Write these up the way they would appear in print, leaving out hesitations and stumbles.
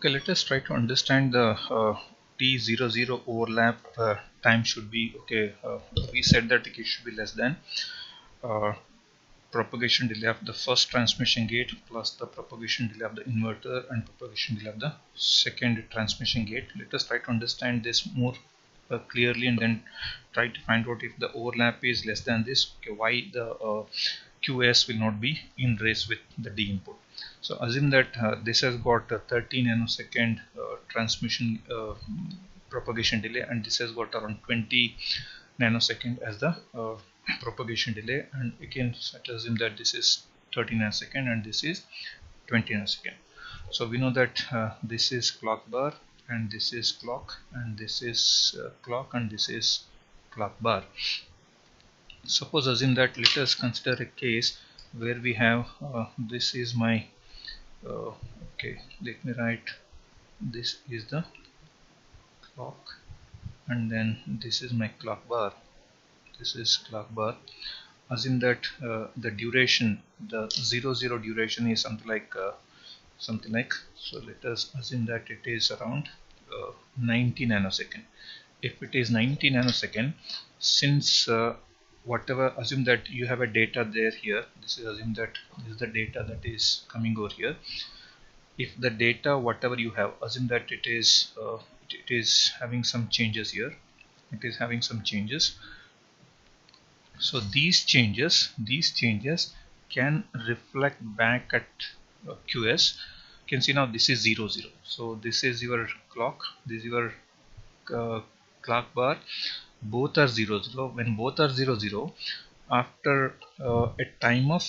Okay, let us try to understand the T00 overlap time should be okay. We said that it should be less than uh, propagation delay of the first transmission gate plus the propagation delay of the inverter and propagation delay of the second transmission gate. Let us try to understand this more clearly and then try to find out if the overlap is less than this. Okay, why the QS will not be in race with the D input. So assume that this has got a 30 nanosecond transmission propagation delay, and this has got around 20 nanosecond as the propagation delay, and again let us assume that this is 30 nanosecond and this is 20 nanosecond. So we know that this is clock bar and this is clock and this is clock and this is clock bar. Suppose assume that let us consider a case where we have this is my okay, let me write this is the clock and then this is my clock bar. This is clock bar. Assume that the duration, the 00 duration is something like so let us assume that it is around 90 nanosecond. If it is 90 nanosecond, since whatever, assume that you have a data there here, this is assume that this is the data that is coming over here. If the data whatever you have, assume that it is having some changes here, it is having some changes. So these changes can reflect back at QS. You can see now this is 00. So this is your clock, this is your clock bar. Both are 00. When both are 00, after a time of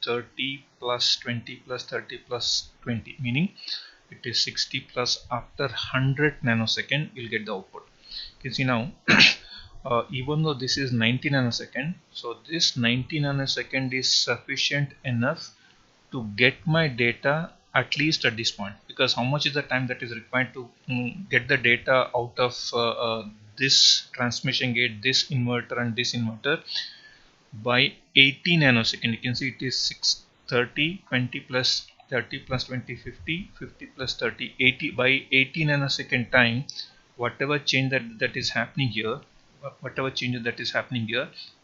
30 plus 20 plus 30 plus 20, meaning it is 60 plus, after 100 nanosecond you'll get the output. You can see now even though this is 90 nanosecond, so this 90 nanosecond is sufficient enough to get my data at least at this point, because how much is the time that is required to get the data out of this transmission gate, this inverter and this inverter by 80 nanosecond. You can see it is 630, 20 plus 30 plus 20, 50, 50 plus 30, 80. By 80 nanosecond time, whatever change that is happening here,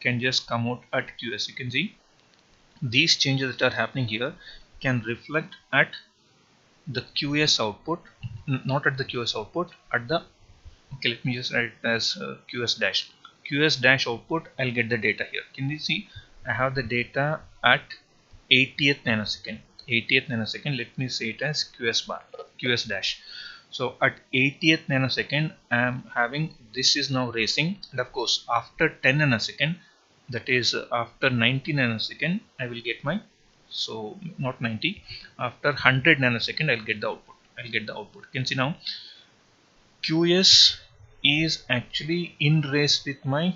can just come out at QS. You can see these changes that are happening here can reflect at the QS output, not at the QS output, at the, okay, let me just write it as QS dash output. I'll get the data here. Can you see I have the data at 80th nanosecond. Let me say it as QS dash. So at 80th nanosecond I am having, this is now racing, and of course after 10 nanosecond, that is after 90 nanosecond, I will get my, so not 90, after 100 nanosecond I'll get the output. You can see now QS is actually in race with my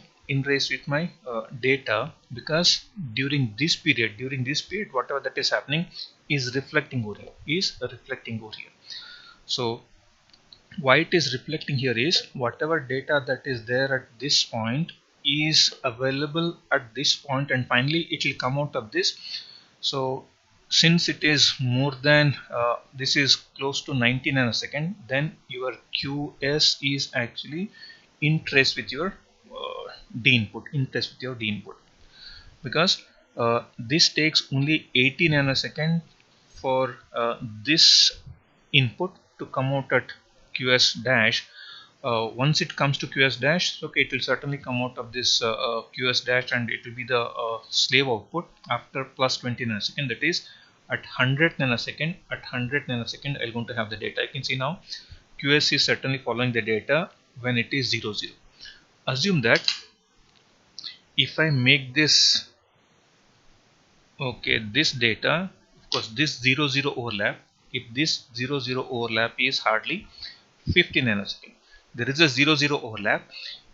data, because during this period whatever that is happening is reflecting over here. So why it is reflecting here is whatever data that is there at this point is available at this point, and finally it will come out of this. So since it is more than this is close to 90 nanosecond, then your QS is actually in trace with your D input, because this takes only 80 nanosecond for this input to come out at QS dash. Once it comes to QS dash, okay, it will certainly come out of this QS dash, and it will be the slave output after plus 20 nanosecond. That is at 100 nanosecond. I'm going to have the data. You can see now QS is certainly following the data when it is 00. Assume that if I make this, okay, this data, of course this 00 overlap, if this 00 overlap is hardly 50 nanosecond, there is a 00 overlap.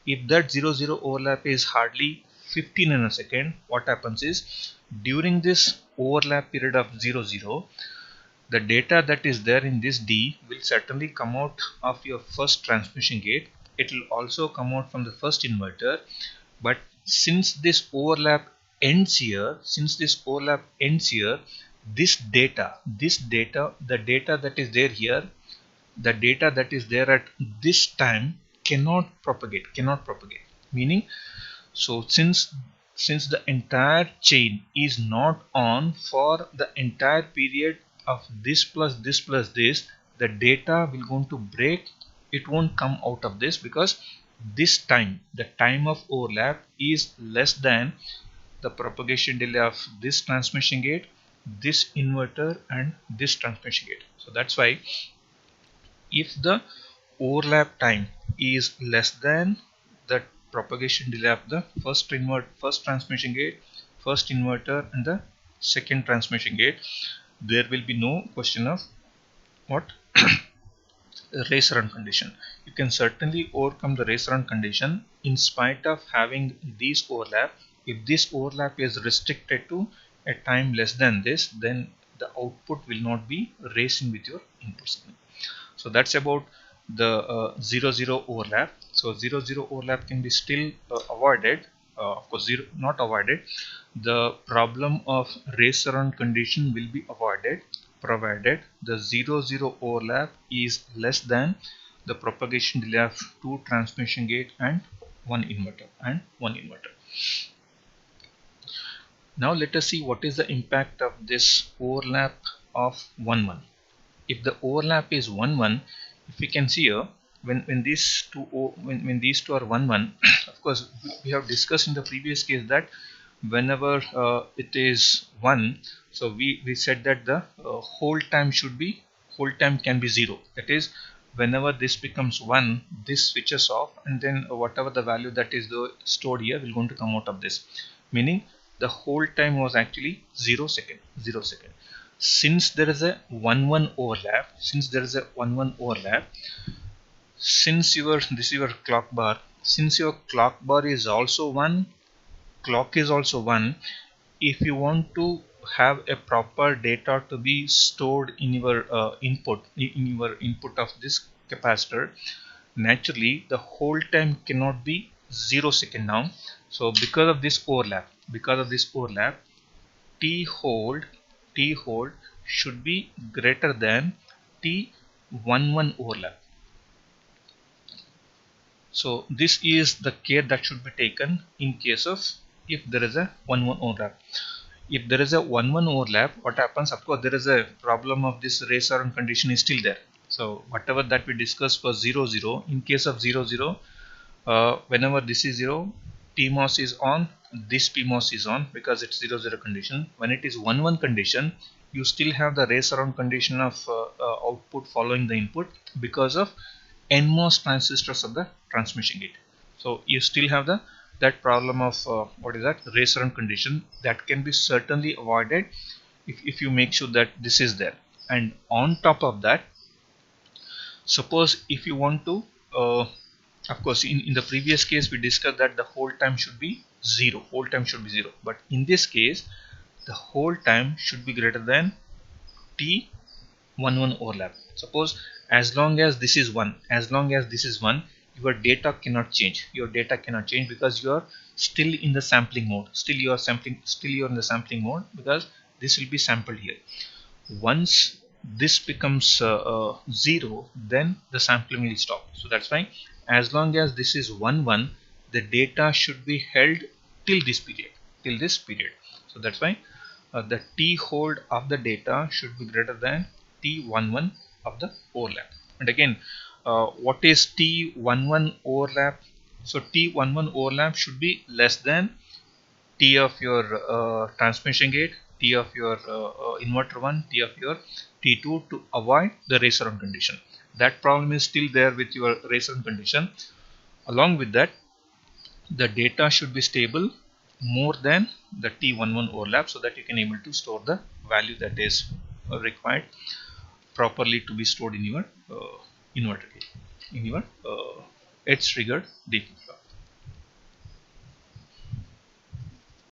If that 00 overlap is hardly 50 nanosecond, what happens is during this overlap period of 00, the data that is there in this D will certainly come out of your first transmission gate. It will also come out from the first inverter, but since this overlap ends here, the data that is there here, the data that is there at this time cannot propagate, meaning, so since the entire chain is not on for the entire period of this plus this plus this, the data will going to break. It won't come out of this because this time, the time of overlap is less than the propagation delay of this transmission gate, this inverter, and this transmission gate. So that's why if the overlap time is less than the propagation delay of the first transmission gate, first inverter, and the second transmission gate, there will be no question of what race run condition. You can certainly overcome the race run condition in spite of having these overlap. If this overlap is restricted to a time less than this, then the output will not be racing with your input signal. So that's about the 0-0 overlap. So 0-0 overlap can be still avoided. Of course, not avoided. The problem of race around condition will be avoided provided the 0-0 overlap is less than the propagation delay of two transmission gate and one inverter. Now let us see what is the impact of this overlap of 1-1. If the overlap is 1-1, if we can see here, when these two are 1-1, of course we have discussed in the previous case that whenever it is 1, so we said that the hold time can be 0. That is, whenever this becomes 1, this switches off, and then whatever the value that is stored here will going to come out of this, meaning the hold time was actually 0 second. Since there is a 1-1 overlap, since this is your clock bar, since your clock bar is also 1, clock is also 1, if you want to have a proper data to be stored in your input of this capacitor, naturally the hold time cannot be 0 second now. So because of this overlap, T hold should be greater than T11 overlap. So this is the care that should be taken in case of if there is a 1-1 overlap. If there is a 1-1 overlap, what happens? Of course, there is a problem of this race around condition is still there. So whatever that we discussed for 0-0, in case of 0-0, whenever this is 0, PMOS is on, this PMOS is on because it's 0-0 condition. When it is 1-1 condition, you still have the race around condition of output following the input because of NMOS transistors of the transmission gate. So you still have that problem of race around condition that can be certainly avoided if you make sure that this is there. And on top of that, suppose if you want to of course in the previous case we discussed that the hold time should be 0, but in this case the hold time should be greater than T11 overlap. Suppose as long as this is 1, your data cannot change. Because you are still in the sampling mode. Still you are in the sampling mode because this will be sampled here. Once this becomes 0, then the sampling will stop. So that's why as long as this is 1-1, the data should be held till this period. So that's why the T hold of the data should be greater than T11 of the overlap. And again, what is T11 overlap? So T11 overlap should be less than T of your transmission gate, T of your inverter 1, T of your T2 to avoid the race around condition. That problem is still there with your race around condition. Along with that, the data should be stable more than the T11 overlap so that you can able to store the value that is required properly to be stored in your inverter gate, in your edge triggered D flip flop.